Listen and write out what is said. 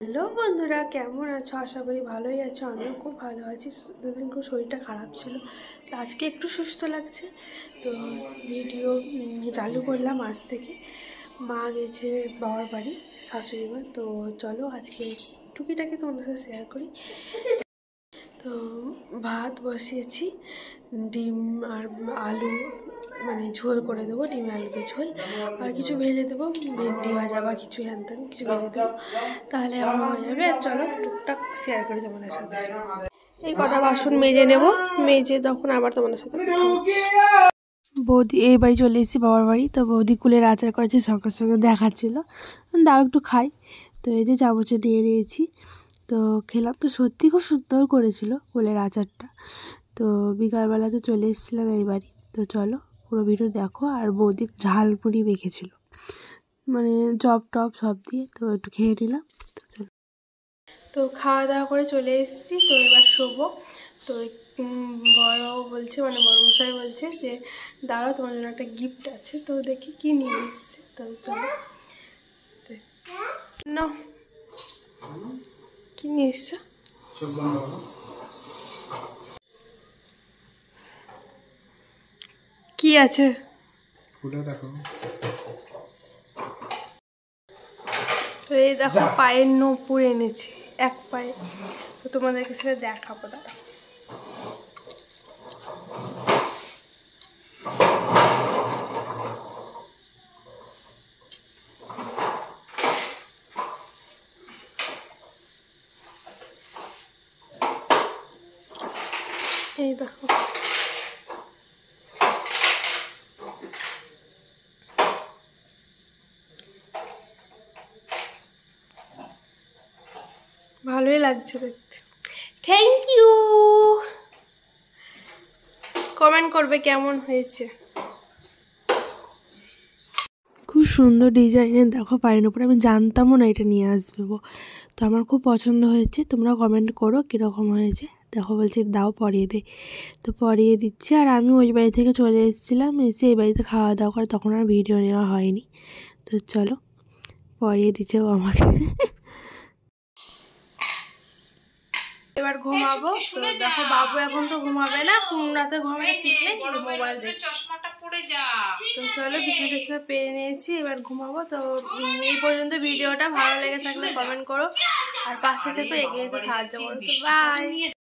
Hello বন্ধুরা, কেমন আছো? আশা করি ভালোই আছো। আমিও খুব ভালো আছি। দুদিন খুব শরীরটা খারাপ ছিল, তো আজকে একটু সুস্থ লাগছে। তো ভিডিও চালু করলাম আজ থেকে। মা গেছে বাবার বাড়ি, শাশুড়ি মা। তো চলো আজকে টুকিটাকি তোমাদের সাথে শেয়ার করি। তো ভাত বসিয়েছি, ডিম আর আলু মানে ঝোল করে দেবো, ডিম আলুতে ঝোল, আর কিছু ভেজে দেবো, ভেন্ডি ভাজা বা কিছু হ্যান কিছু ভেজে দেবো, তাহলে আমার হয়ে যাবে। আর চলো টুকটাক শেয়ার করি তোমাদের সাথে। এই কটা বাসন মেজে নেব, মেজে তখন আবার তোমাদের সাথে। বৌদি এই বাড়ি চলে এসেছি, বাবার বাড়ি। তো বৌদি কুলের আচার করেছে, সঙ্গে সঙ্গে দেখাচ্ছিল, দাও একটু খাই। তো এই যে চামচে দিয়ে নিয়েছি, তো খেলাম। তো সত্যি খুব সুন্দর করেছিল কুলের আচারটা। তো বিকালবেলাতে চলে এসেছিলাম এই বাড়ি। তো চলো পুরো ভিডিও দেখো। আর বৌদি ঝালমুড়ি মেখেছিল, মানে চপ টপ সব দিয়ে। তো একটু খেয়ে নিলাম। তো চলো, তো খাওয়া দাওয়া করে চলে এসেছি। তো এবার শোবো। তো বড় বলছে, মানে বড় মশাই বলছে যে দাঁড়াও, তোমার জন্য একটা গিফট আছে। তো দেখি কি নিয়ে এসছে। তো চলো না, কি নিয়ে এসছে? কি আছে খুলে দেখো। তো এই দেখো পায়ের নূপুর এনেছে, এক পায়ে। তো তোমাদেরকে সেটা দেখাবো, দাঁড়া। এই দেখো, ভালোই লাগছে দেখতে। Thank you. কমেন্ট করবে কেমন হয়েছে। খুব সুন্দর ডিজাইনের দেখো পায়ের উপরে। আমি জানতামও না এটা নিয়ে আসবে। তো আমার খুব পছন্দ হয়েছে। তোমরা কমেন্ট করো কীরকম হয়েছে। দেখো বলছে দাও পরিয়ে দে। তো পরিয়ে দিচ্ছি। আর আমি ওই বাড়ি থেকে চলে এসেছিলাম, এসে এই বাড়িতে খাওয়া দাওয়া করে তখন আর ভিডিও নেওয়া হয়নি। তো চলো পরিয়ে দিচ্ছে ও আমাকে। এবার ঘুমাবো। তো দেখো বাবু এখন তো ঘুমাবে না, রাতে ঘুমাবে টিকলে মোবাইল দেখে। তো চলো বিছানা টিছানা পেরে নিয়েছি, এবার ঘুমাবো। তো এই পর্যন্ত ভিডিওটা ভালো লেগে থাকলে কমেন্ট করো, আর পাশে থেকে এগিয়ে যেতে সাহায্য করো। তো বাই।